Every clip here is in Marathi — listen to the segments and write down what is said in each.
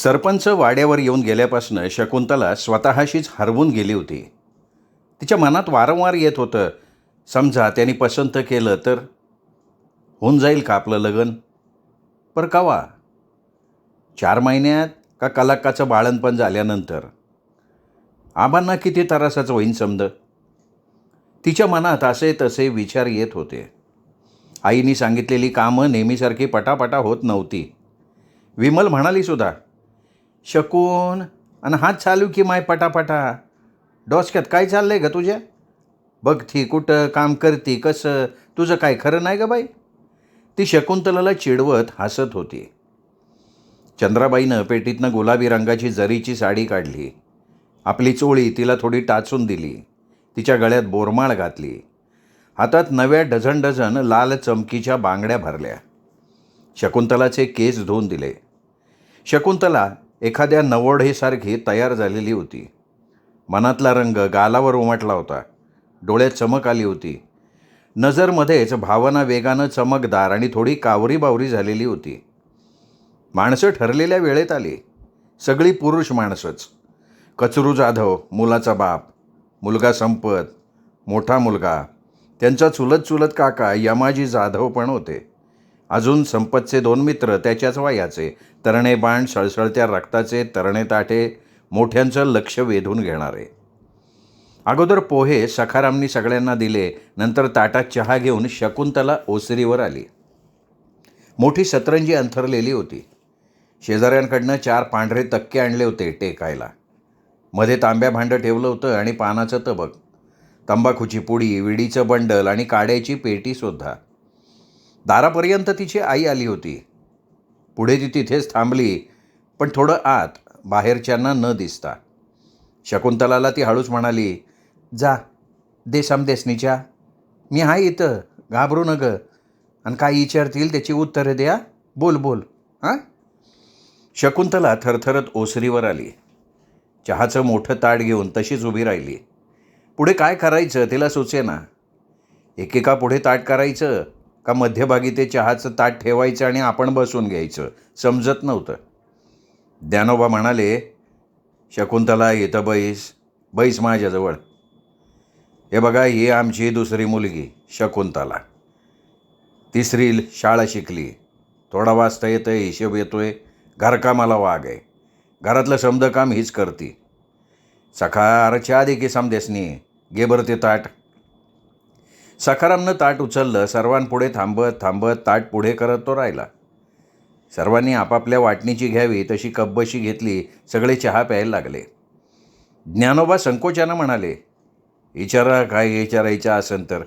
सरपंच वाड्यावर येऊन गेल्यापासून शकुंतला स्वतःशीच हरवून गेली होती. तिच्या मनात वारंवार येत होतं, समजा त्यांनी पसंत केलं तर होऊन जाईल का आपलं लग्न? पर कवा? 4 महिन्यात का कलाकाचं बाळणपण झाल्यानंतर? आबांना किती त्रासाचं होईन समद. तिच्या मनात असे तसे विचार येत होते. आईने सांगितलेली कामं नेहमीसारखी पटापटा होत नव्हती. विमल म्हणाली सुद्धा, शकून आणि हात चालू की माय पटापटा. डोसक्यात काय चाललंय ग तुझ्या? बघ ती कुठं काम करती, कसं, तुझं काय खरं नाही ग बाई. ती शकुंतलाला चिडवत हसत होती. चंद्राबाईनं पेटीतनं गुलाबी रंगाची जरीची साडी काढली. आपली चोळी तिला थोडी टाचून दिली. तिच्या गळ्यात बोरमाळ घातली. हातात नव्या डझन डझन लाल चमकीच्या बांगड्या भरल्या. शकुंतलाचे केस धुवून दिले. शकुंतला एखाद्या नवोढेसारखी तयार झालेली होती. मनातला रंग गालावर उमटला होता. डोळ्यात चमक आली होती. नजरमध्येच भावना वेगानं चमकदार आणि थोडी कावरी बावरी झालेली होती. माणसं ठरलेल्या वेळेत आली. सगळी पुरुष माणसंच. कचरू जाधव, मुलाचा बाप, मुलगा संपत, मोठा मुलगा, त्यांचा चुलत काका यमाजी जाधव पण होते. अजून संपतचे 2 मित्र त्याच्याच वयाचे, तरणे बाण, सळसळत्या रक्ताचे, तरणे ताठे, मोठ्यांचं लक्ष वेधून घेणारे. अगोदर पोहे सखारामनी सगळ्यांना दिले. नंतर ताटात चहा घेऊन शकुंतला ओसरीवर आली. मोठी सतरंजी अंथरलेली होती. शेजाऱ्यांकडनं 4 पांढरे तक्के आणले होते टेकायला. मध्ये तांब्या भांडं ठेवलं होतं आणि पानाचं तबक, तंबाखूची पुडी, विडीचं बंडल आणि काड्याची पेटीसुद्धा. दारापर्यंत तिची आई आली होती. पुढे ती तिथेच थांबली, पण थोडं आत, बाहेरच्यांना न दिसता. शकुंतलाला ती हळूच म्हणाली, जा दे समदेसनीच्या, मी आहे इथं, घाबरू न ग. आणि काय विचारतील त्याची उत्तरं द्या, बोल बोल हां. शकुंतला थरथरत ओसरीवर आली. चहाचं मोठं ताट घेऊन तशीच उभी राहिली. पुढे काय करायचं तिला सुचेना. एकेका पुढे ताट करायचं का मध्यभागी ते चहाचं ताट ठेवायचं आणि आपण बसून घ्यायचं, समजत नव्हतं. ज्ञानोबा म्हणाले, शकुंतला इथं बैस माझ्याजवळ. हे बघा, ही आमची दुसरी मुलगी शकुंतला. तिसरी शाळा शिकली, थोडा वाचता येतंय, हिशोब येतोय, घरकामाला वाघ आहे. घरातलं समद काम हीच करती. सखार चहा दे की समदेसनी, घे बरं ते ताट. सखारामनं ताट उचललं. सर्वांपुढे थांबत थांबत ताट पुढे करत तो राहिला. सर्वांनी आपापल्या वाटणीची घ्यावी तशी कब्बशी घेतली. सगळे चहा प्यायला लागले. ज्ञानोबा संकोचानं म्हणाले, विचारा काय विचारायचं असेल तर,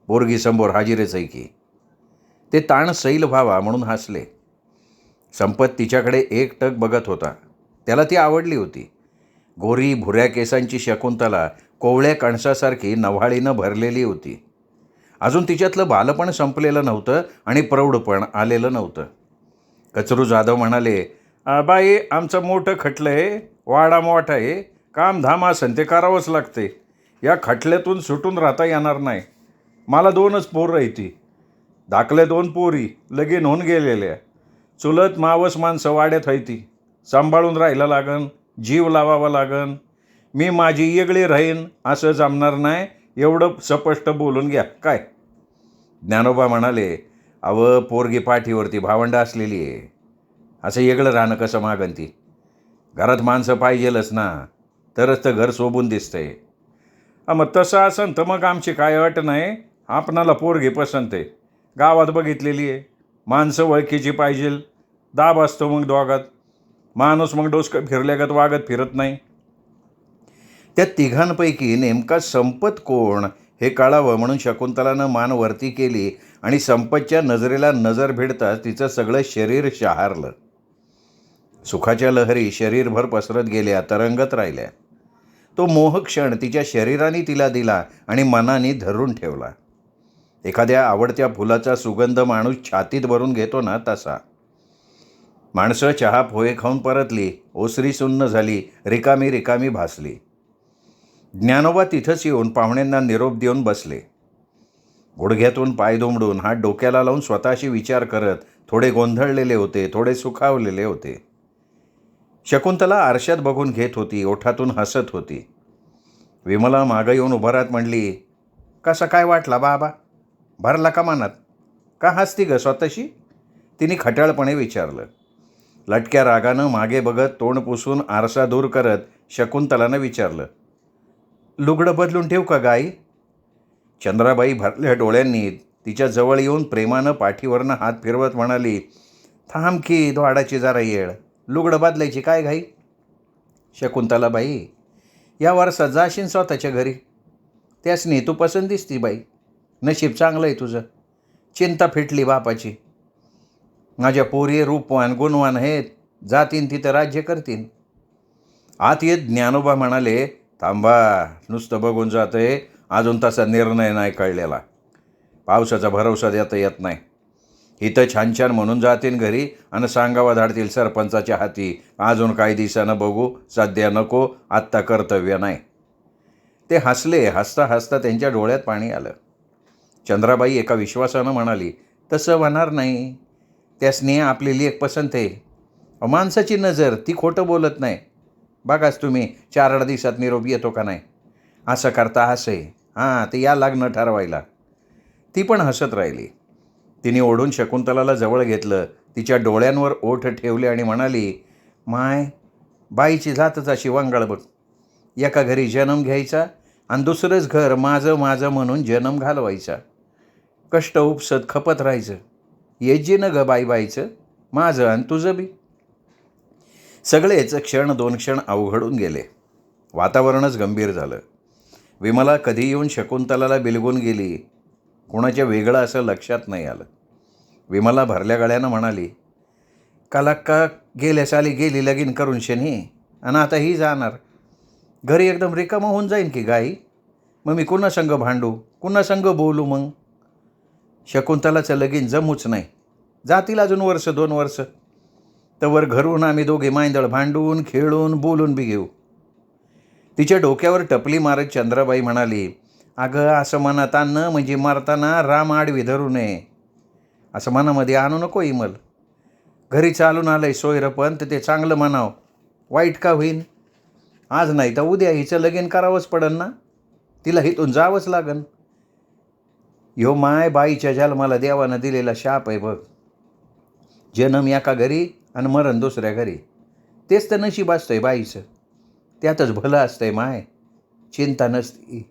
पोरगी समोर हाजीरच आहे की. ते ताण सैल व्हावा म्हणून हसले. संपत तिच्याकडे एकटक बघत होता. त्याला ती आवडली होती. गोरी भुऱ्या केसांची शकुंतला कोवळ्या कणसासारखी नव्हाळीनं भरलेली होती. अजून तिच्यातलं बालपण संपलेलं नव्हतं आणि प्रौढपण आलेलं नव्हतं. कचरू जाधव म्हणाले, बाई आमचं मोठं खटलं आहे, वाडा मोठा आहे, कामधाम असेल ते करावंच लागते. या खटल्यातून सुटून राहता येणार नाही. मला 2च पोरं आहे ती. धाकल्या 2 पोरी लगीन होऊन गेलेल्या. चुलत मावस माणसं वाड्यात आहे ती. सांभाळून राहायला लागन, जीव लावावा लागन. मी माझी येगळी राहीन असं जमणार नाही. एवढं स्पष्ट बोलून घ्या काय. ज्ञानोबा म्हणाले, पोरगी पाठीवरती भावंड असलेली आहे, असं वेगळं राहणं कसं मागन ती. घरात माणसं पाहिजेलच ना, तरच तर घर शोभून दिसतंय. मग तसं असन तर मग आमची काय अट नाही. आपणाला पोरगी पसंत आहे, गावात बघितलेली आहे, माणसं ओळखीची पाहिजेल. दाब असतो मग दोघात. माणूस मग डोसकं फिरल्यागत वागत फिरत नाही. त्या तिघांपैकी नेमका संपत कोण हे कळावं म्हणून शकुंतलानं मान वरती केली आणि संपतच्या नजरेला नजर भिडताच तिचं सगळं शरीर शहारलं. सुखाच्या लहरी शरीरभर पसरत गेल्या, तरंगत राहिल्या. तो मोहक्षण तिच्या शरीराने तिला दिला आणि मनाने धरून ठेवला. एखाद्या आवडत्या फुलाचा सुगंध माणूस छातीत भरून घेतो ना, तसा. माणसं चहा पोहे खाऊन परतली. ओसरी सुन्न झाली, रिकामी भासली. ज्ञानोबा तिथंच येऊन पाहुण्यांना निरोप देऊन बसले. गुडघ्यातून पाय दुमडून, हात डोक्याला लावून स्वतःशी विचार करत, थोडे गोंधळलेले होते, थोडे सुखावलेले होते. शकुंतला आरशात बघून घेत होती, ओठातून हसत होती. विमला मागं येऊन उभं राहत म्हणली, कसा काय वाटला बाबा? भरला का मनात? का हसती ग स्वतःशी? तिने खट्याळपणे विचारलं. लटक्या रागानं मागे बघत तोंड पुसून आरसा दूर करत शकुंतलानं विचारलं, लुगडं बदलून ठेवू का गाई? चंद्राबाई भरल्या डोळ्यांनी तिच्या जवळ येऊन प्रेमानं पाठीवरनं हात फिरवत म्हणाली, थांब की द्वाडाची जरा येळ, लुगडं बदलायची काय घाई? शकुंतलाबाई, या वर्षात जाशील स्वतःच्या घरी, त्यासनी तू पसंत दिसती बाई. नशीब चांगलं आहे तुझं, चिंता फिटली बापाची. माझ्या पोरी रूपवान गुणवान आहेत, जातीन तिथं राज्य करतीन. आत येत ज्ञानोबा म्हणाले, थांबा, नुसतं बघून जातंय, अजून तसा निर्णय नाही कळलेला. पावसाचा भरवसा देता येत नाही. इथं छान छान म्हणून जातील घरी आणि सांगावा धाडतील सरपंचाच्या हाती, अजून काही दिवसानं बघू, सध्या नको, आत्ता कर्तव्य नाही. ते हसले. हसता हसता त्यांच्या डोळ्यात पाणी आलं. चंद्राबाई एका विश्वासानं म्हणाली, तसं होणार नाही. त्यासनी आपली लेक पसंत आहे. माणसाची नजर ती खोटं बोलत नाही. बघाच तुम्ही 4-8 दिवसात निरोप येतो का नाही. असं करता हसे, हां ते या लग्न ठरवायला. ती पण हसत राहिली. तिने ओढून शकुंतलाला जवळ घेतलं, तिच्या डोळ्यांवर ओठ ठेवले आणि म्हणाली, माय, बाईची जातच अशी वंगाळ बघ. एका घरी जन्म घ्यायचा आणि दुसरंच घर माझं माझं म्हणून जन्म घालवायचा. कष्ट उपसत खपत राहायचं. येजी न ग बाईचं, माझं आणि तुझं बी. सगळेच क्षण 2 क्षण अवघडून गेले. वातावरणच गंभीर झालं. विमला कधी येऊन शकुंतलाला बिलगून गेली, कोणाच्या वेगळं असं लक्षात नाही आलं. विमला भरल्या गळ्यानं म्हणाली, कालाक्का गेल्या साली गेली लगीन करून शनी, आणि आता ही जाणार. घरी एकदम रिकामं होऊन जाईन की गाई. मग मी कुणा संग भांडू, कुणा संग बोलू? मग शकुंतलाचं लगीन जमूच नाही. जातील अजून 1-2 वर्ष. तवर घरून आम्ही दोघे मांदळ भांडून खेळून बोलून बी घेऊ. तिच्या डोक्यावर टपली मारत चंद्राबाई म्हणाली, अगं असं मनात आणणं म्हणजे मारताना राम आडवी धरू नये. असं मनामध्ये आणू नको इमल. घरी चालून आलंय सोयरपण तर ते चांगलं म्हणावं. वाईट का होईन? आज नाही तर उद्या हिचं लगीन करावंच पडन ना. तिला इथून जावंच लागन. ह्यो माय बाईच्या जन्माला देवानं दिलेला शाप आहे बघ. जन्म एका घरी आणि मरण दुसऱ्या घरी. तेच तर नशीब असतंय बाईचं. त्यातच भलं असतंय माय. चिंता नसती.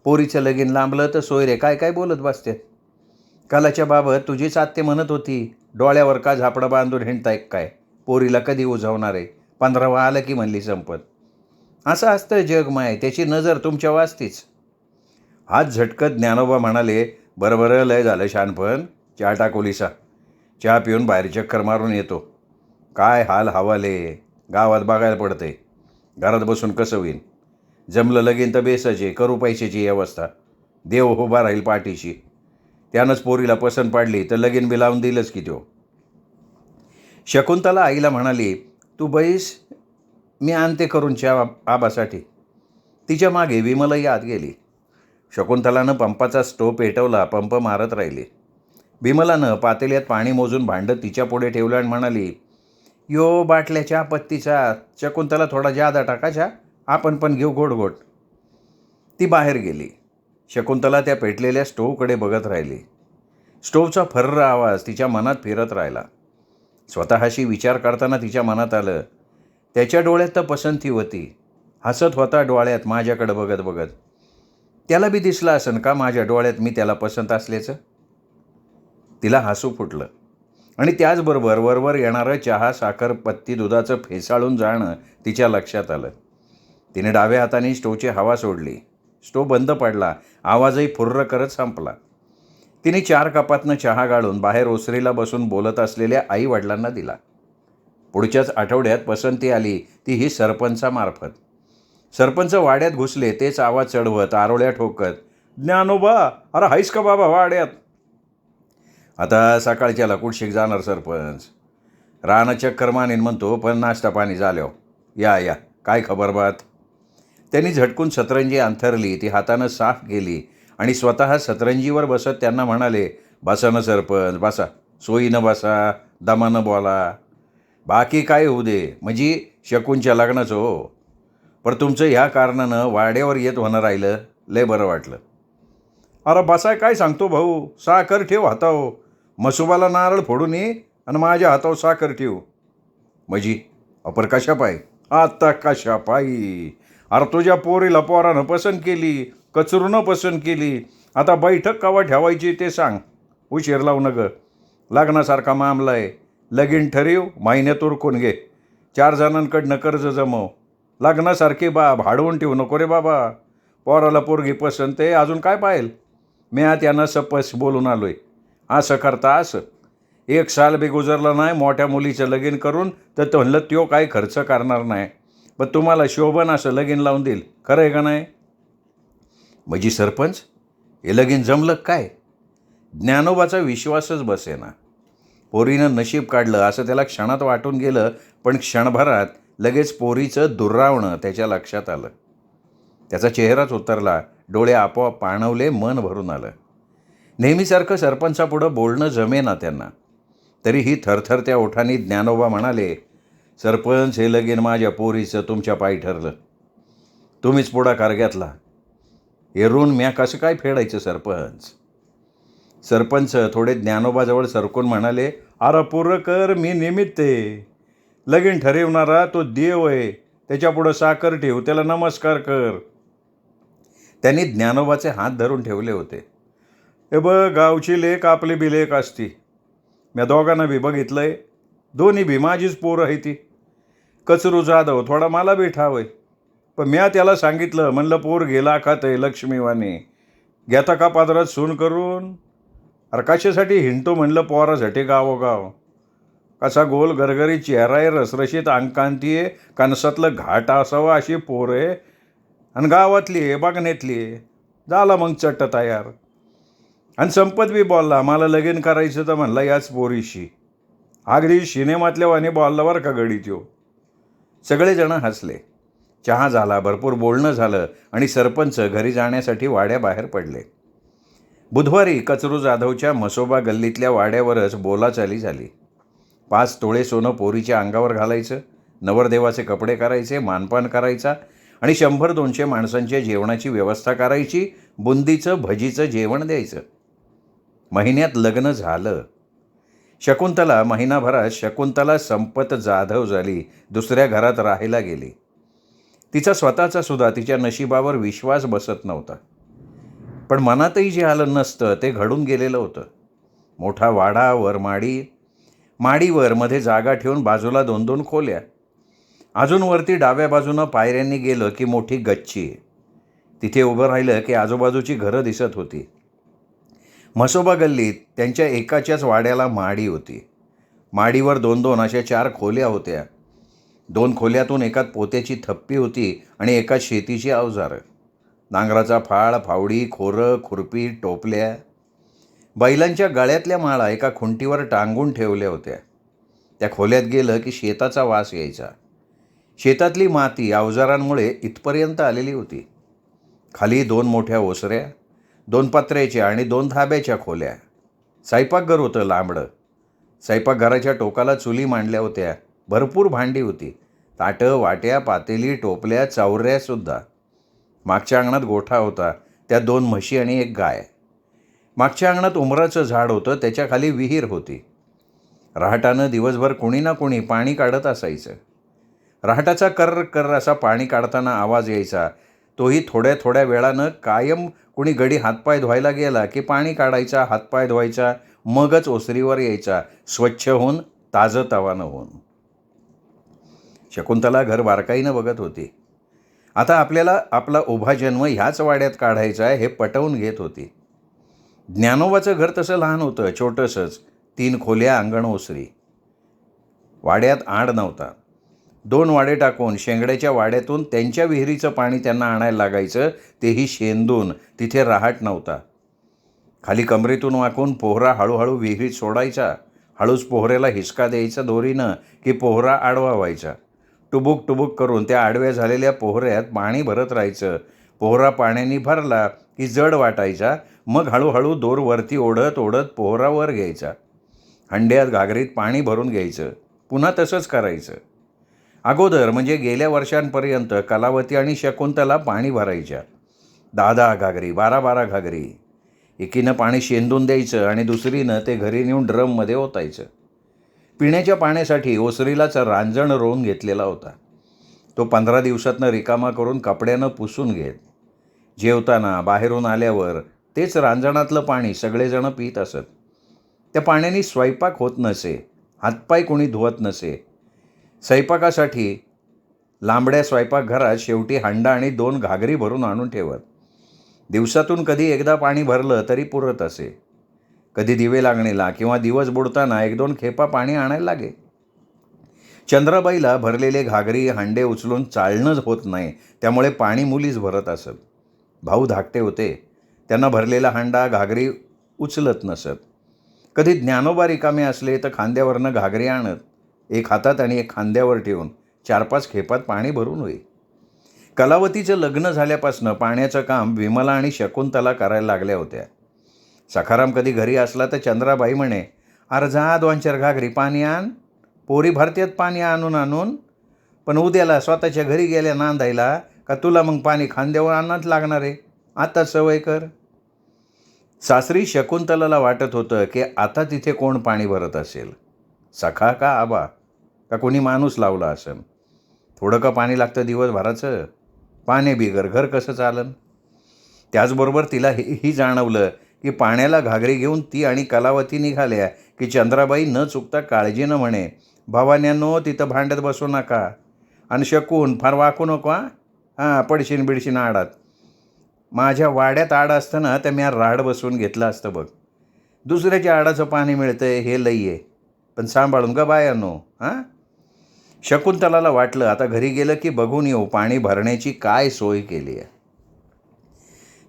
पोरीचं लगीन लांबलं तर सोयरे काय काय बोलत बसतात. कालाच्या बाबत तुझीच आत्ते म्हणत होती, डोळ्यावर का झापडं बांधून हिंडताय काय, पोरीला कधी उजवणार आहे, 15वं आलं की म्हणली संपत. असं असतं जग माय, त्याची नजर तुमच्या वाचतीच. हात झटकत ज्ञानोबा म्हणाले, बरं लय झालं शहाणपण. चहा टाकोलीसा. चहा पिऊन बाहेर चक्कर मारून येतो. काय हाल हवाले, गावात बघायला पडतंय. घरात बसून कसं होईन? जमलं लगीन तर बेसाचे, करू पैशाची व्यवस्था. देव उभा राहील पाठीशी. त्यानंच पोरीला पसंत पाडली तर लगीन बी लावून दिलंच की तो. शकुंतला आईला म्हणाली, तू बैस, मी आणते करून चहा आबासाठी. तिच्या मागे विमलाही आत गेली. शकुंतलानं पंपाचा स्टोव पेटवला. पंप मारत राहिली. विमलानं पातेल्यात पाणी मोजून भांडं तिच्या पुढे ठेवलं आणि म्हणाली, यो बाटल्याच्या पत्तीचा, शकुंतला थोडा जादा टाकायचा, आपण पण घेऊ गोड गोड. ती बाहेर गेली. शकुंतला त्या पेटलेल्या स्टोवकडे बघत राहिली. स्टोवचा फर्र आवाज तिच्या मनात फिरत राहिला. स्वतःशी विचार करताना तिच्या मनात आलं, त्याच्या डोळ्यात तर पसंती होती. हसत होता डोळ्यात माझ्याकडे बघत बघत. त्याला बी दिसलं असन का माझ्या डोळ्यात मी त्याला पसंत असल्याचं? तिला हसू फुटलं. आणि त्याचबरोबर वरवर येणारं चहा, साखर, पत्ती, दुधाचं फेसाळून जाणं तिच्या लक्षात आलं. तिने डाव्या हाताने स्टोवची हवा सोडली. स्टोव बंद पडला. आवाजही फुर्र करत संपला. तिने 4 कपातनं चहा गाळून बाहेर ओसरीला बसून बोलत असलेल्या आई वडिलांना दिला. पुढच्याच आठवड्यात पसंती आली, ती ही सरपंचामार्फत. सरपंच वाड्यात घुसले. तेच आवाज चढवत, आरोळ्या ठोकत, ज्ञानोबा, अरे हायस का बाबा वाड्यात? आता सकाळच्याला कुठशीक जाणार सरपंच? रानं चक्कर मानेन म्हणतो, पण नाश्ता पाणी झाल्यावर. या काय खबर बात? त्यांनी झटकून सतरंजी अंथरली. ती हातानं साफ केली आणि स्वतः सतरंजीवर बसत त्यांना म्हणाले, बसा ना सरपंच, बसा. सोयीनं बसा, दमानं बोला. बाकी काय होऊ दे, म्हणजे शकूनच्या लग्नाचं हो. पण तुमचं ह्या कारणानं वाड्यावर येत होणं राहिलं, लय बरं वाटलं. अरे बसाय काय सांगतो भाऊ, साखर ठेव हाताव. मसुबाला नारळ फोडून ये आणि माझ्या हातावर साखर ठेव. मजी अपर कशा पाय? आता कशा पायी? अरे तुझ्या पोरानं पसंत केली, कचरूनं पसंत केली. आता बैठक कवा ठेवायची ते सांग. उशीर लावू नग. लग्नासारखा मामला आहे. लगीन ठरीव, महिन्यात उरकून घे. 4 जणांकडनं कर्ज जमव. लग्नासारखी भाडवून ठेवू नको रे बाबा. पोराला पोरगी पसंत आहे, अजून काय पाहिल? मी त्यांना सपस बोलून आलोय. असं करता असं 1 साल बी गुजरलं नाही मोठ्या मुलीचं लगीन करून, तर तो म्हणलं त्यो काय खर्च करणार नाही, पण तुम्हाला शोभन असं लगीन लावून देईल. खरं आहे का नाही? म्हणजे सरपंच हे लगीन जमलं काय? ज्ञानोबाचा विश्वासच बसेना. पोरीनं नशीब काढलं असं त्याला क्षणात वाटून गेलं, पण क्षणभरात लगेच पोरीचं दुर्रावणं त्याच्या लक्षात आलं. त्याचा चेहराच उतरला, डोळे आपोआप पाणवले, मन भरून आलं. नेहमीसारखं सरपंचापुढं बोलणं जमेना त्यांना. तरीही थरथरत्या ओठांनी ज्ञानोबा म्हणाले, सरपंच हे लगीन माझ्या पोरीचं तुमच्या पायी ठरलं. तुम्हीच पुढाकार घेतला. हे ऋण म्या कसं काय फेडायचं सरपंच? सरपंच थोडे ज्ञानोबाजवळ सरकून म्हणाले, अरे पूर्ण कर, मी निमित्त आहे. लगीन ठरवणारा तो देव आहे. त्याच्यापुढं साखर ठेव, त्याला नमस्कार कर. त्यांनी ज्ञानोबाचे हात धरून ठेवले होते. हे बघ, गावची लेक आपली बी लेक असती. म्या दोघांना बी बघितलंय. दोन्ही बी माझीच पोरं आहे ती. कचरू जाधव थोडा मला बी ठाव आहे. पण म्या त्याला सांगितलं, म्हणलं पोर गेला खात आहे लक्ष्मीवाणी, घेता का पादरात सून करून? अरे कशासाठी हिंडतो म्हणलं पोरासाठी गावोगाव. कसा गोल गरगरी चेहरा आहे, रसरशीत अंगकांती आहे, कणसातलं घाट असावं अशी पोर आहे, आणि गावातली आहे, बघण्यातली आहे. झाला मग चट्ट तयार. आणि संपत बी बोलला, मला लगीन करायचं तर म्हणला याच पोरीशी. अगदी सिनेमातल्या वाणी बोलला बरं का गडी त्यो. सगळेजण हसले. चहा झाला, भरपूर बोलणं झालं आणि सरपंच घरी जाण्यासाठी वाड्याबाहेर पडले. बुधवारी कचरू जाधवच्या मसोबा गल्लीतल्या वाड्यावरच बोलाचाली झाली. 5 तोळे सोनं पोरीच्या अंगावर घालायचं, नवरदेवाचे कपडे करायचे, मानपान करायचा आणि 100-200 माणसांच्या जेवणाची व्यवस्था करायची, बुंदीचं भजीचं जेवण द्यायचं. महिन्यात लग्न झालं. शकुंतला महिनाभरात शकुंतला संपत जाधव झाली, दुसऱ्या घरात राहायला गेली. तिचा स्वतःचा सुद्धा तिच्या नशिबावर विश्वास बसत नव्हता. पण मनातही जे आलं नसतं ते घडून गेलेलं होतं. मोठा वाडा, वर माडीवर मध्ये जागा ठेवून बाजूला 2-2 खोल्या. अजून वरती डाव्या बाजूनं पायऱ्यांनी गेलं की मोठी गच्ची. तिथे उभं राहिलं की आजूबाजूची घरं दिसत होती. म्हसोबा गल्लीत त्यांच्या एकाच्याच वाड्याला माडी होती. माडीवर 2-2 अशा 4 खोल्या होत्या. 2 खोल्यातून एकात पोत्याची थप्पी होती आणि एकात शेतीची अवजारं. नांगराचा फाळ, फावडी, खोरं, खुरपी, टोपल्या. बैलांच्या गळ्यातल्या माळा एका खुंटीवर टांगून ठेवल्या होत्या. त्या खोल्यात गेलं की शेताचा वास यायचा. शेतातली माती अवजारांमुळे इथपर्यंत आलेली होती. खाली 2 मोठ्या ओसऱ्या, 2 पत्र्याच्या आणि 2 धाब्याच्या खोल्या. स्वयंपाकघर होतं लांबडं. स्वयंपाकघराच्या टोकाला चुली मांडल्या होत्या. भरपूर भांडी होती. ताटं, वाट्या, पातेली, टोपल्या, चौऱ्यासुद्धा. मागच्या अंगणात गोठा होता. त्यात 2 म्हशी आणि 1 गाय. मागच्या अंगणात उमराचं झाड होतं. त्याच्या खाली विहीर होती. रहाटानं दिवसभर कोणी ना कोणी पाणी काढत असायचं. रहाटाचा कर्र कर्र असा पाणी काढताना आवाज यायचा. तोही थोड्या थोड्या वेळानं. कायम कोणी गडी हातपाय धुवायला गेला की पाणी काढायचा, हातपाय धुवायचा, मगच ओसरीवर यायचा, स्वच्छ होऊन, ताजंतवानं होऊन. शकुंतला घर बारकाईनं बघत होती. आता आपल्याला आपला उभा जन्म ह्याच वाड्यात काढायचा आहे हे पटवून घेत होती. ज्ञानोबाचं घर तसं लहान होतं, छोटंसंच. 3 खोल्या, अंगण, ओसरी. वाड्यात आड नव्हता. 2 वाडे टाकून शेंगड्याच्या वाड्यातून त्यांच्या विहिरीचं पाणी त्यांना आणायला लागायचं, तेही शेंदून. तिथे रहाट नव्हता. खाली कमरेतून वाकून पोहरा हळूहळू विहिरीत सोडायचा. हळूच पोहऱ्याला हिसका द्यायचा दोरीनं की पोहरा आडवा व्हायचा. टुबुक टुबुक करून त्या आडव्या झालेल्या पोहऱ्यात पाणी भरत राहायचं. पोहरा पाण्याने भरला की जड वाटायचा. मग हळूहळू दोर वरती ओढत ओढत पोहरा वर घ्यायचा. हंड्यात, घागरीत पाणी भरून घ्यायचं. पुन्हा तसंच करायचं. अगोदर म्हणजे गेल्या वर्षांपर्यंत कलावती आणि शकुंतला पाणी भरायच्या. 10-10 घागरी, 12-12 घागरी. एकीनं पाणी शेंदून द्यायचं आणि दुसरीनं ते घरी नेऊन ड्रममध्ये ओतायचं. पिण्याच्या पाण्यासाठी ओसरीलाच रांजण रोवून घेतलेला होता. तो 15 दिवसातनं रिकामा करून कपड्यानं पुसून घेत. जेवताना बाहेरून आल्यावर तेच रांजणातलं पाणी सगळेजण पित असत. त्या पाण्याने स्वयंपाक होत नसे, हातपाय कोणी धुवत नसे. स्वयंपाकासाठी लांबड्या स्वयंपाकघरात शेवटी हांडा आणि 2 घागरी भरून आणून ठेवत. दिवसातून कधी एकदा पाणी भरलं तरी पुरत असे. कधी दिवे लागणीला किंवा दिवस बुडताना 1-2 खेपा पाणी आणायला लागे. चंद्राबाईला भरलेले घागरी हांडे उचलून चालणंच होत नाही, त्यामुळे पाणी मुलीच भरत असत. भाऊ धाकटे होते, त्यांना भरलेला हांडा घागरी उचलत नसत. कधी ज्ञानोबा रिकामे असले तर खांद्यावरनं घागरी आणत, एक हातात आणि एक खांद्यावर ठेवून 4-5 खेपात पाणी भरून होई. कलावतीचं लग्न झाल्यापासनं पाण्याचं काम विमला आणि शकुंतला करायला लागल्या होत्या. सखाराम कधी घरी असला तर चंद्राबाई म्हणे, "अरे जा 2-4 घागरी पाणी आण." पोरी भरत्यात पाणी आणून आणून, पण उद्याला स्वतःच्या घरी गेल्या नांदायला का तुला मग पाणी खांद्यावर आणत लागणार आहे. आता सवय कर. सासरी शकुंतलाला वाटत होतं की आता तिथे कोण पाणी भरत असेल, सखा का आबा का कोणी माणूस लावला असेल. थोडं का पाणी लागतं दिवसभराचं, पाणी बिगर घर कसं चालन. त्याचबरोबर तिला हेही जाणवलं की पाण्याला घागरी घेऊन ती आणि कलावती निघाल्या की चंद्राबाई न चुकता काळजीनं म्हणे, "भावान्यांनो, तिथं भांडत बसू नका आणि शकून फार वाकू नको हां, पडशीन बिडशीन आडात. माझ्या वाड्यात आड असतं ना तर मी राड बसवून घेतलं असतं बघ. दुसऱ्याच्या आडाचं पाणी मिळतंय हे लई आहे, पण सांभाळून का बायानो हां." शकुंतलाला वाटलं आता घरी गेलं की बघून येऊ पाणी भरण्याची काय सोय केली आहे.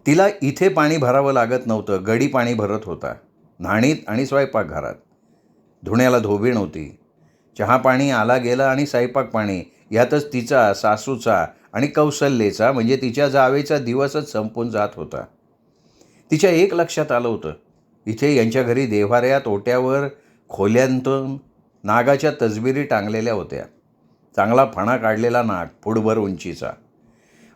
तिला इथे पाणी भरावं लागत नव्हतं, गडी पाणी भरत होता, न्हाणीत आणि स्वयंपाकघरात. धुण्याला धोबी नव्हती. चहा पाणी आला गेला आणि स्वयंपाक पाणी यातच तिचा, सासूचा आणि कौशल्येचा म्हणजे तिच्या जावेचा दिवसच संपून जात होता. तिच्या एक लक्षात आलं होतं, इथे यांच्या घरी देव्हाऱ्यात ओट्यावर खोल्यांतून नागाच्या तसबिरी टांगलेल्या होत्या. चांगला फणा काढलेला नाग, फुटभर उंचीचा.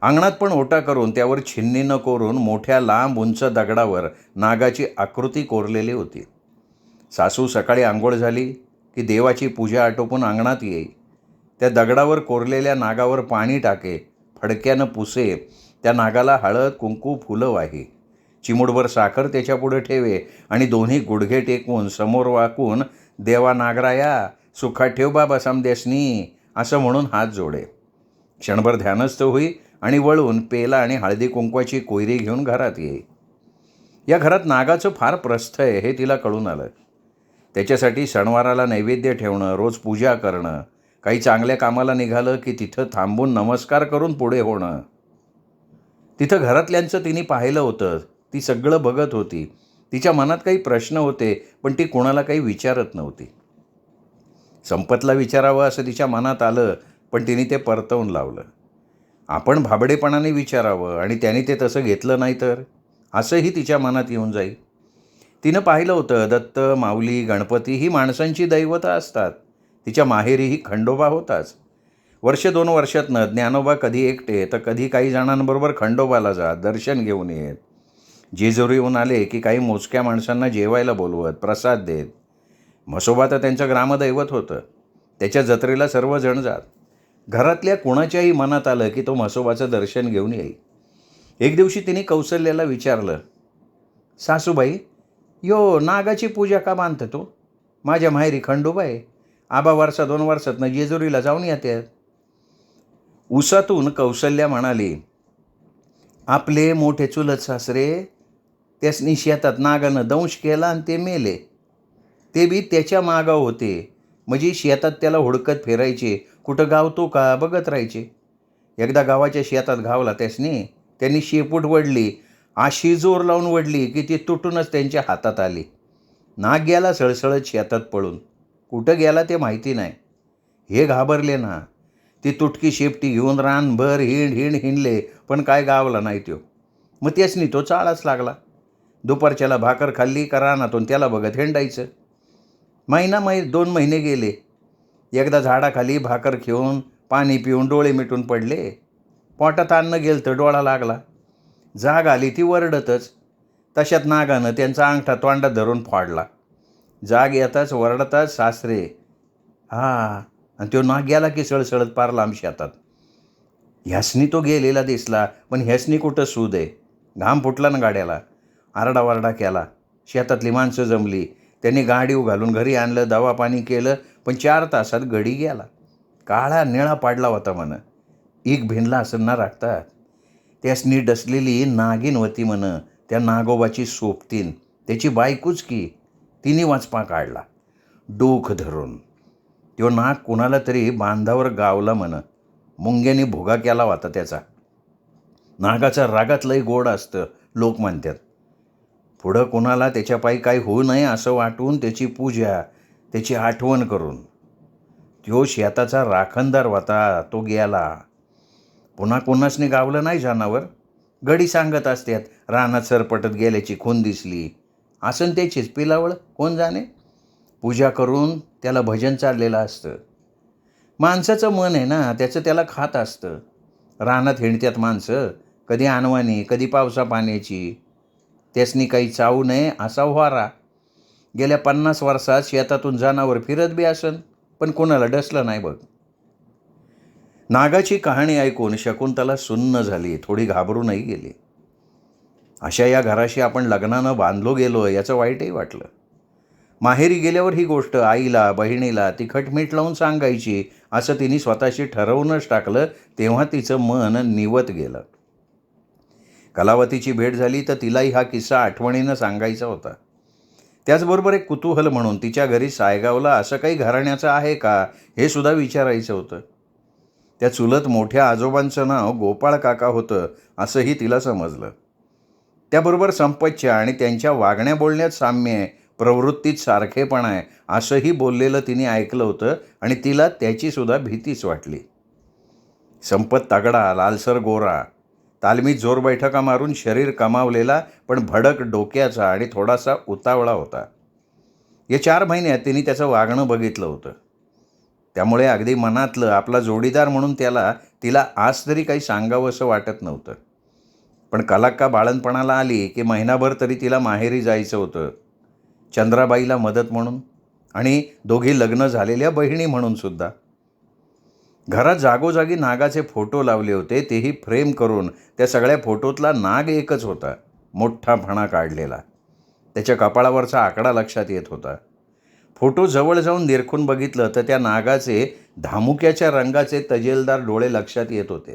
अंगणात पण ओटा करून त्यावर छिन्नीनं कोरून मोठ्या लांब उंच दगडावर नागाची आकृती कोरलेली होती. सासू सकाळी आंघोळ झाली की देवाची पूजा आटोपून अंगणात येई. त्या दगडावर कोरलेल्या नागावर पाणी टाके, फडक्यानं पुसे, त्या नागाला हळद कुंकू फुलं वाही, चिमूटभर साखर त्याच्यापुढे ठेवे आणि दोन्ही गुडघे टेकवून समोर वाकून, "देवा नागराया, सुखात ठेव बाबा समद्यासनी," असं म्हणून हात जोडे. क्षणभर ध्यानस्थ होई आणि वळून पेला आणि हळदी कुंकवाची कोयरी घेऊन घरात येई. या घरात नागाचं फार प्रस्थ आहे हे तिला कळून आलं. त्याच्यासाठी सणवाराला नैवेद्य ठेवणं, रोज पूजा करणं, काही चांगल्या कामाला निघालं की तिथं थांबून नमस्कार करून पुढे होणं. तिथं घरातल्यांचं तिने पाहिलं होतं, ती सगळं बघत होती. तिच्या मनात काही प्रश्न होते, पण ती कोणाला काही विचारत नव्हती. संपतला विचारावं असं तिच्या मनात आलं, पण तिने ते परतवून लावलं. आपण भाबडेपणाने विचारावं आणि त्याने ते तसं घेतलं नाही तर, असंही तिच्या मनात येऊन जाईल. तिनं पाहिलं होतं, दत्त, माऊली, गणपती ही माणसांची दैवतं असतात. तिच्या माहेरीही खंडोबा होताच. 1-2 वर्षातनं ज्ञानोबा कधी एकटे तर कधी काही जणांबरोबर खंडोबाला जात, दर्शन घेऊन येत. जेजुरीहून आले की काही मोजक्या माणसांना जेवायला बोलवत, प्रसाद देत. म्हसोबा तर त्यांचं ग्रामदैवत होतं. त्याच्या जत्रेला सर्वजण जात. घरातल्या कुणाच्याही मनात आलं की तो म्हसोबाचं दर्शन घेऊन येई. एक दिवशी तिने कौशल्याला विचारलं, "सासूबाई, यो नागाची पूजा का बांधतो तो? माझ्या माहेरी खंडोबा आहे. आबा 1-2 वर्षातनं जेजुरीला जाऊन येतात." उसातून कौशल्या म्हणाली, "आपले मोठे चुलत सासरे, त्यासनी शेतात नागानं दंश केला आणि ते मेले. ते बी त्याच्या मागाव होते. म्हणजे शेतात त्याला हुडकत फिरायचे, कुठं गावतो का बघत राहायचे. एकदा गावाच्या शेतात गावला त्यासनी, त्यांनी शेपूट वडली, अशी जोर लावून वडली की ती तुटूनच त्यांच्या हातात आली. नाग गेला सळसळत शेतात पळून. कुठं गेला ते माहिती नाही. हे घाबरले ना. ती तुटकी शेपटी घेऊन रानभर हिंडले, पण काय गावला नाही तो. मग त्यासनी तो चाळाच लागला. दुपारच्याला भाकर खाल्ली का रानातून त्याला बघत हिंडायचं. 2 महिने गेले. एकदा झाडाखाली भाकर घेऊन पाणी पिऊन डोळे मिटून पडले. पोटात अन्न गेलं तर डोळा लागला. जाग आली ती वरडतच. तशात नागानं त्यांचा अंगठा तोंडात धरून फोडला. जाग येताच वरडताच सासरे आणि तो नाग गेला की सळसळत पार लांब शेतात. ह्यासनी तो गेलेला दिसला, पण ह्यासनी कुठं सूद आहे. घाम फुटला ना गाड्याला. आरडावारडा केला. शेतातली माणसं जमली. त्यांनी गाडी घालून घरी आणलं, दवा पाणी केलं, पण 4 तासात गडी गेला. काळा निळा पाडला होता म्हण. एक भिनला असं ना राखतात. त्यासनी डसलेली नागिन होती म्हण. त्या नागोबाची सोबतीन, त्याची बायकोच की. तिने वाचपा काढला डोक धरून. तो नाग कुणाला तरी बांधावर गावला म्हण. मुंग्याने भुगा केला होता त्याचा. नागाचा रागात लय गोड असतं लोक म्हणतात. पुढं कुणाला त्याच्या पायी काही होऊ नये असं वाटून त्याची पूजा, त्याची आठवण करून. तो शेताचा राखणदार होता, तो गेला. पुन्हा कोणासनी गावलं नाही जनावर. गडी सांगत असतात रानात सरपटत गेल्याची खून दिसली. आसन त्याचीच पिलावळ कोण जाणे. पूजा करून त्याला भजन चाललेलं असतं. माणसाचं मन आहे ना, त्याचं त्याला खात असतं. रानात हिंडत्यात माणसं, कधी अनवाणी, कधी पावसा पाण्याची. त्यासनी काही चावू नये असा व्हारा. गेल्या 50 वर्षात शेतातून जनावर फिरत बी असन, पण कोणाला डसलं नाही बघ. नागाची कहाणी ऐकून शकुंतला सुन्न झाली, थोडी घाबरूनही गेली. अशा या घराशी आपण लग्नानं बांधलो गेलो याचं वाईटही वाटलं. माहेरी गेल्यावर ही गोष्ट आईला बहिणीला तिखट मीठ लावून सांगायची असं तिने स्वतःशी ठरवूनच टाकलं. तेव्हा तिचं मन निवत गेलं. कलावतीची भेट झाली तर तिलाही हा किस्सा आठवणीनं सांगायचा होता. त्याचबरोबर एक कुतूहल म्हणून तिच्या घरी सायगावला असं काही घराण्याचं आहे का हे सुद्धा विचारायचं होतं. त्या चुलत मोठ्या आजोबांचं नाव गोपाळ काका होतं असंही तिला समजलं. त्याबरोबर संपतच्या आणि त्यांच्या वागण्या बोलण्यात साम्य आहे, प्रवृत्तीत सारखेपणा आहे असंही बोललेलं तिने ऐकलं होतं आणि तिला त्याचीसुद्धा भीतीच वाटली. संपत तगडा, लालसर गोरा, तालमीत जोर बैठका मारून शरीर कमावलेला, पण भडक डोक्याचा आणि थोडासा उतावळा होता. या 4 महिन्यात तिने त्याचं वागणं बघितलं होतं. त्यामुळे अगदी मनातलं आपला जोडीदार म्हणून तिला आज तरी काही सांगावं असं वाटत नव्हतं. पण कलाक्का बाळणपणाला आली की महिनाभर तरी तिला माहेरी जायचं होतं. चंद्राबाईला मदत म्हणून आणि दोघी लग्न झालेल्या बहिणी म्हणून सुद्धा. घरात जागोजागी नागाचे फोटो लावले होते, तेही फ्रेम करून. त्या सगळ्या फोटोतला नाग एकच होता, मोठा फणा काढलेला. त्याच्या कपाळावरचा आकडा लक्षात येत होता. फोटो जवळ जाऊन निरखून बघितलं तर त्या नागाचे धामुक्याच्या रंगाचे तजेलदार डोळे लक्षात येत होते.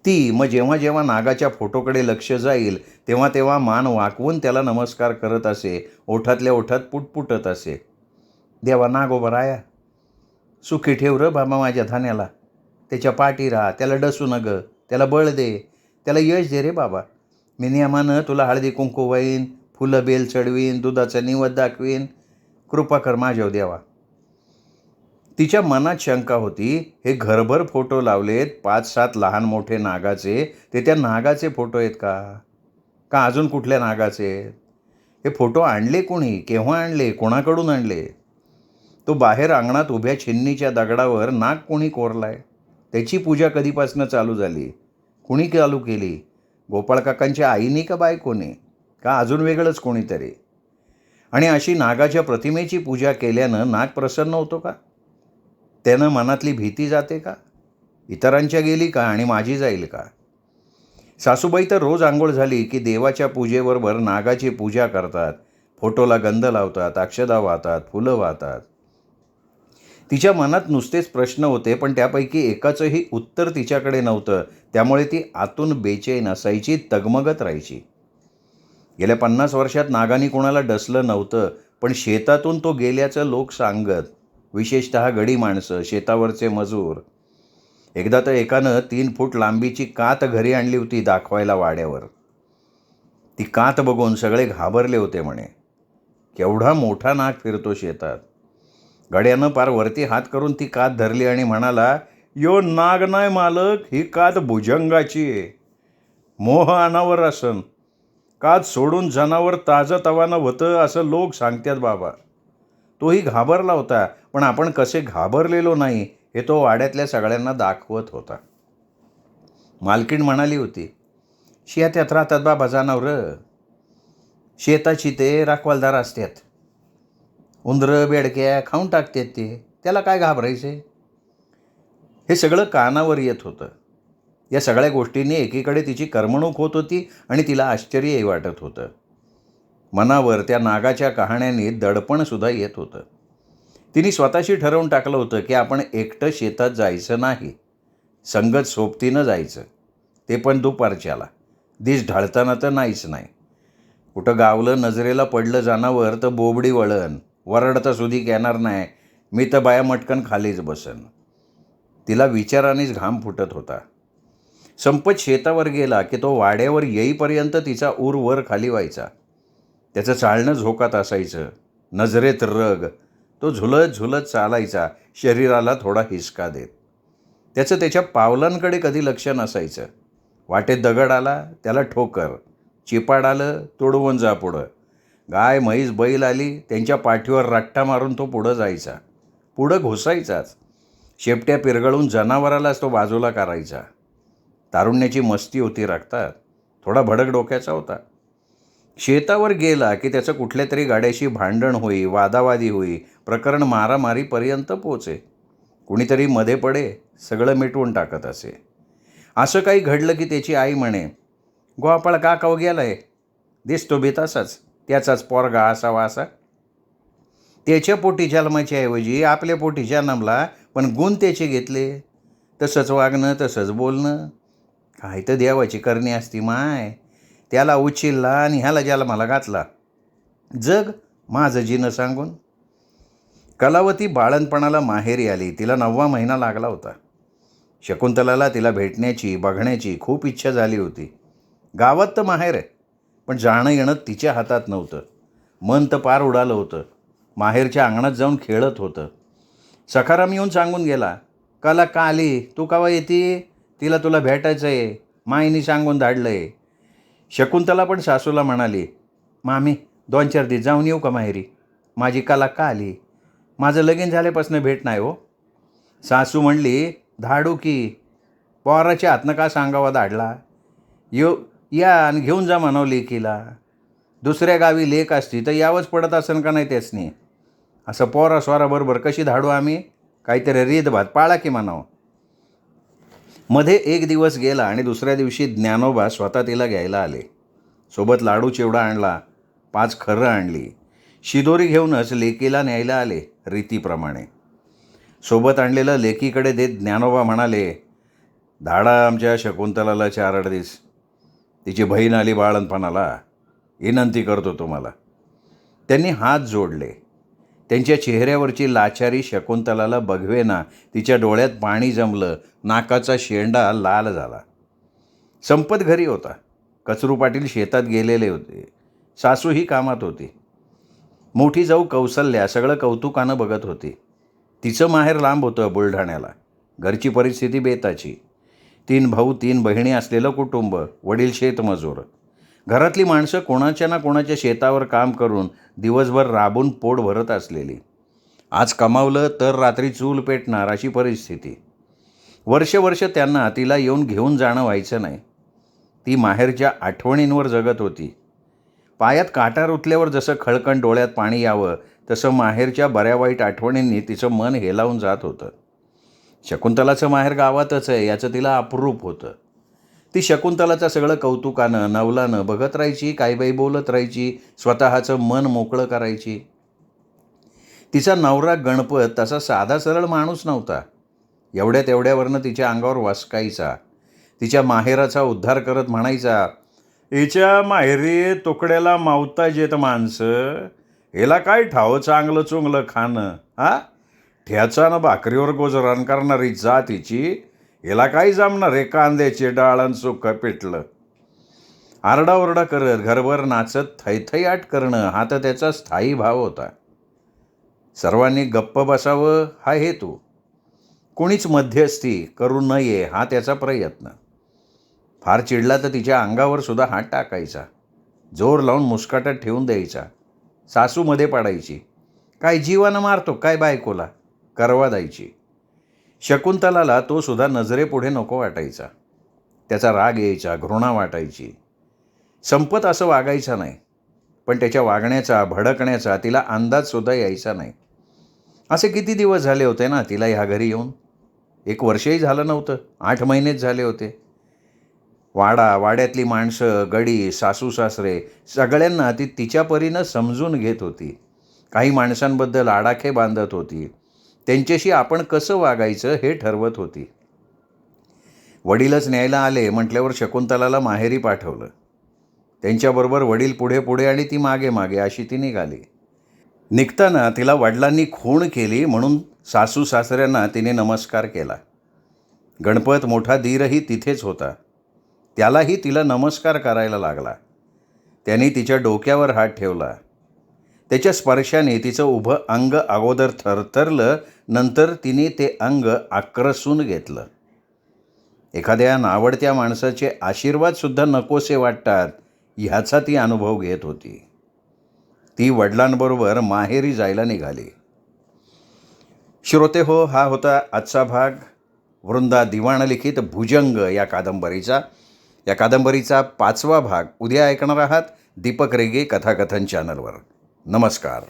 ती मग जेव्हा जेव्हा नागाच्या फोटोकडे लक्ष जाईल तेव्हा तेव्हा मान वाकवून त्याला नमस्कार करत असे, ओठातल्या ओठात पुटपुटत असे. देवा नागोबा राया, सुखी ठेव र बाबा माझ्या धान्याला. त्याच्या पाठी राहा, त्याला डसू नग, त्याला बळ दे, त्याला यश दे रे बाबा. मी नियमानं तुला हळदी कुंकू वाईन, फुलं बेल चढवीन, दुधाचा निवद दाखवीन. कृपा कर माझ्यावर देवा. तिच्या मनात शंका होती, हे घरभर फोटो लावलेत 5-7 लहान मोठे नागाचे, ते त्या नागाचे फोटो आहेत का अजून कुठल्या नागाचे? हे फोटो आणले कोणी, केव्हा आणले, कोणाकडून आणले? तो बाहेर अंगणात उभ्या छिन्नीच्या दगडावर नाग कोणी कोरलाय? त्याची पूजा कधीपासून चालू झाली? कुणी चालू केली? गोपाळकाकांच्या आईनी का बायकोने, का अजून वेगळंच कोणीतरी? आणि अशी नागाच्या प्रतिमेची पूजा केल्यानं नाग प्रसन्न होतो का? त्यानं मनातली भीती जाते का? इतरांच्या गेली का आणि माझी जाईल का? सासूबाई तर रोज आंघोळ झाली की देवाच्या पूजेबरोबर नागाची पूजा करतात. फोटोला गंध लावतात, अक्षदा वाहतात, फुलं वाहतात. तिच्या मनात नुसतेच प्रश्न होते, पण त्यापैकी एकाचंही उत्तर तिच्याकडे नव्हतं. त्यामुळे ती आतून बेचैन असायची, तगमगत राहायची. गेल्या 50 वर्षात नागानी कोणाला डसलं नव्हतं, पण शेतातून तो गेल्याचं लोक सांगत, विशेषतः गडी माणसं, शेतावरचे मजूर. एकदा तर एकानं 3 फूट लांबीची कात घरी आणली होती दाखवायला वाड्यावर. ती कात बघून सगळे घाबरले होते म्हणे. केवढा मोठा नाग फिरतो शेतात. गड्यानं पार वरती हात करून ती कात धरली आणि म्हणाला, यो नाग नाही मालक, ही कात भुजंगाची आहे. मोह अनावर असन. कात सोडून जनावर ताजं तवानं होतं असं लोक सांगतात बाबा. तोही घाबरला होता, पण आपण कसे घाबरलेलो नाही हे तो वाड्यातल्या सगळ्यांना दाखवत होता. मालकीण म्हणाली होती, शेतात राहतात बाबा जनावरं, शेताची ते राखवालदार असतात, उंदरं बेडक्या खाऊन टाकतात, त्याला काय घाबरायचे. हे सगळं कानावर येत होतं. या सगळ्या गोष्टींनी एकीकडे तिची करमणूक होत होती आणि तिला आश्चर्यही वाटत होतं. मनावर त्या नागाच्या कहाण्यांनी दडपणसुद्धा येत होतं. तिने स्वतःशी ठरवून टाकलं होतं की आपण एकटं शेतात जायचं नाही, संगत सोबतीनं जायचं, ते पण दुपारच्याला. दिस ढाळताना तर नाहीच नाही. कुठं गावलं नजरेला पडलं जनावर तर बोबडी वळण, वरडता सुधी येणार नाही, मी तर बाया मटकन खालीच बसन. तिला विचारानेच घाम फुटत होता. संपत शेतावर गेला की तो वाड्यावर येईपर्यंत तिचा ऊर वर खाली व्हायचा. त्याचं चालणं झोकात असायचं, नजरेत रग. तो झुलत झुलत चालायचा, शरीराला थोडा हिसका देत. त्याचं त्याच्या पावलांकडे कधी लक्ष नसायचं. वाटेत दगड आला त्याला ठोकर, चिपाड आलं तोडवून जा पुढं. गाय म्हैस बैल आली त्यांच्या पाठीवर रट्टा मारून तो पुढं जायचा, पुढं घुसायचाच. शेपट्या पिरगळून जनावरालाच तो बाजूला करायचा. तारुण्याची मस्ती होती रक्तात, थोडा भडक डोक्याचा होता. शेतावर गेला की त्याचं कुठल्या तरी गाड्याशी भांडण होई, वादावादी होई, प्रकरण मारामारीपर्यंत पोचे. कुणीतरी मध्ये पडे, सगळं मिटवून टाकत असे. असं काही घडलं की त्याची आई म्हणे, गोपाळ काकाव गेलाय, दिसतो बी तसाच, त्याचाच पोरगा असावा असा. त्याच्या पोटी जन्माच्या ऐवजी आपल्या पोटी जन्मला, पण गुण त्याचे घेतले. तसंच वागणं, तसंच बोलणं. काय तर देवाची करणी असती माय. त्याला उचिलला आणि ह्याला जन्माला घातला. जग माझं जीनं सांगून. कलावती बाळणपणाला माहेरी आली. तिला 9वा महिना लागला होता. शकुंतलाला तिला भेटण्याची, बघण्याची खूप इच्छा झाली होती. गावात तर माहेर आहे, पण जाणं येणं तिच्या हातात नव्हतं. मन तर पार उडालं होतं. माहेरच्या अंगणात जाऊन खेळत होतं. सखाराम येऊन सांगून गेला, कला का आली, तू कवा येते, तिला तुला भेटायचं आहे, माईनी सांगून धाडलं आहे. शकुंतला पण सासूला म्हणाली, मामी 2-4 दिवस जाऊन येऊ का माहेरी, माझी कला का आली, माझं लगीन झाल्यापासून भेट नाही हो. सासू म्हणली, धाडू की, पोराच्या हातनं का सांगावा धाडला, या आणि घेऊन जा म्हणावं लेकीला. दुसऱ्या गावी लेक असती तर यावंच पडत असेल का नाही त्याचनी. असं पोरा स्वराबरोबर कशी धाडू आम्ही, काहीतरी रीतभात पाळा की म्हणावं. मध्ये एक दिवस गेला आणि दुसऱ्या दिवशी ज्ञानोबा स्वतः तिला घ्यायला आले. सोबत लाडू चिवडा आणला, 5 खर्रं आणली. शिदोरी घेऊनच लेकीला न्यायला आले रीतीप्रमाणे. सोबत आणलेलं लेकीकडे देत ज्ञानोबा म्हणाले, धाडा आमच्या शकुंतलाला 4 दिवस. तिची बहीण आली बाळणपणाला, विनंती करतो तुम्हाला. त्यांनी हात जोडले. त्यांच्या चेहऱ्यावरची लाचारी शकुंतलाला बघवेना. तिच्या डोळ्यात पाणी जमलं, नाकाचा शेंडा लाल झाला. संपत घरी होता. कचरू पाटील शेतात गेलेले होते. सासू ही कामात होती. मोठी जाऊ कौसल्या सगळं कौतुकानं बघत होती. तिचं माहेर लांब होतं बुलढाण्याला. घरची परिस्थिती बेताची. 3 भाऊ 3 बहिणी असलेलं कुटुंब, वडील शेतमजूर. घरातली माणसं कोणाच्या ना कोणाच्या शेतावर काम करून दिवसभर राबून पोट भरत असलेली. आज कमावलं तर रात्री चूल पेटणार अशी परिस्थिती. वर्ष त्यांना तिला येऊन घेऊन जाणं व्हायचं नाही. ती माहेरच्या आठवणींवर जगत होती. पायात काटा रुतल्यावर जसं खळकण डोळ्यात पाणी यावं, तसं माहेरच्या बऱ्या वाईट आठवणींनी तिचं मन हेलावून जात होतं. शकुंतलाचं माहेर गावातच आहे याचं तिला अप्रूप होतं. ती शकुंतलाचं सगळं कौतुकानं नवलानं बघत राहायची, काही बाई बोलत राहायची, स्वतःचं मन मोकळं करायची. तिचा नवरा गणपत तसा साधा सरळ माणूस नव्हता. एवढ्या तेवढ्यावरनं तिच्या अंगावर वसकायचा. तिच्या माहेराचा उद्धार करत म्हणायचा, हिच्या माहेरी तुकड्याला मावता येत माणसं, हिला काय ठाव चांगलं चुंगलं खाणं, हा ठ्याचानं भाकरीवर गोजरान करणारी जात हिची, हिला काय जमणार रे कांद्याचे डाळण सुकं पिटलं. आरडाओरडा करत घरभर नाचत थैथैयाट करणं हा तर त्याचा स्थायी भाव होता. सर्वांनी गप्प बसावं हा हेतू. कोणीच मध्यस्थी करू नये हा त्याचा प्रयत्न. फार चिडला तर तिच्या अंगावर सुद्धा हात टाकायचा. जोर लावून मुस्काटात ठेवून द्यायचा. सासूमध्ये पडायची, काय जीवानं मारतो काय बायकोला, करवा द्यायची. शकुंतलाला तो सुद्धा नजरेपुढे नको वाटायचा. त्याचा राग यायचा, घृणा वाटायची. संपत असं वागायचं नाही, पण त्याच्या वागण्याचा, भडकण्याचा तिला अंदाजसुद्धा यायचा नाही. असे किती दिवस झाले होते ना तिला ह्या घरी येऊन? 1 वर्षही झालं नव्हतं, 8 महिनेच झाले होते. वाड्यातली माणसं, गडी, सासू सासरे सगळ्यांना ती तिच्या परीनं समजून घेत होती. काही माणसांबद्दल आडाखे बांधत होती. त्यांच्याशी आपण कसं वागायचं हे ठरवत होती. वडीलच न्यायला आले म्हटल्यावर शकुंतलाला माहेरी पाठवलं. त्यांच्याबरोबर वडील पुढे पुढे आणि ती मागे मागे अशी ती निघाली. निघताना तिला वडिलांनी खूण केली म्हणून सासू सासऱ्यांना तिने नमस्कार केला. गणपत मोठा दीरही तिथेच होता. त्यालाही तिला नमस्कार करायला लागला. त्याने तिच्या डोक्यावर हात ठेवला. त्याच्या स्पर्शाने तिचं उभं अंग अगोदर थरथरलं, नंतर तिने ते अंग आक्रसून घेतलं. एखाद्या नावडत्या माणसाचे आशीर्वादसुद्धा नकोसे वाटतात ह्याचा ती अनुभव घेत होती. ती वडिलांबरोबर माहेरी जायला निघाली. श्रोते हो, हा होता आजचा भाग वृंदा दिवाण लिखित भुजंग या कादंबरीचा. या कादंबरीचा 5वा भाग उद्या ऐकणार आहात दीपक रेगे कथाकथन चॅनलवर. नमस्कार.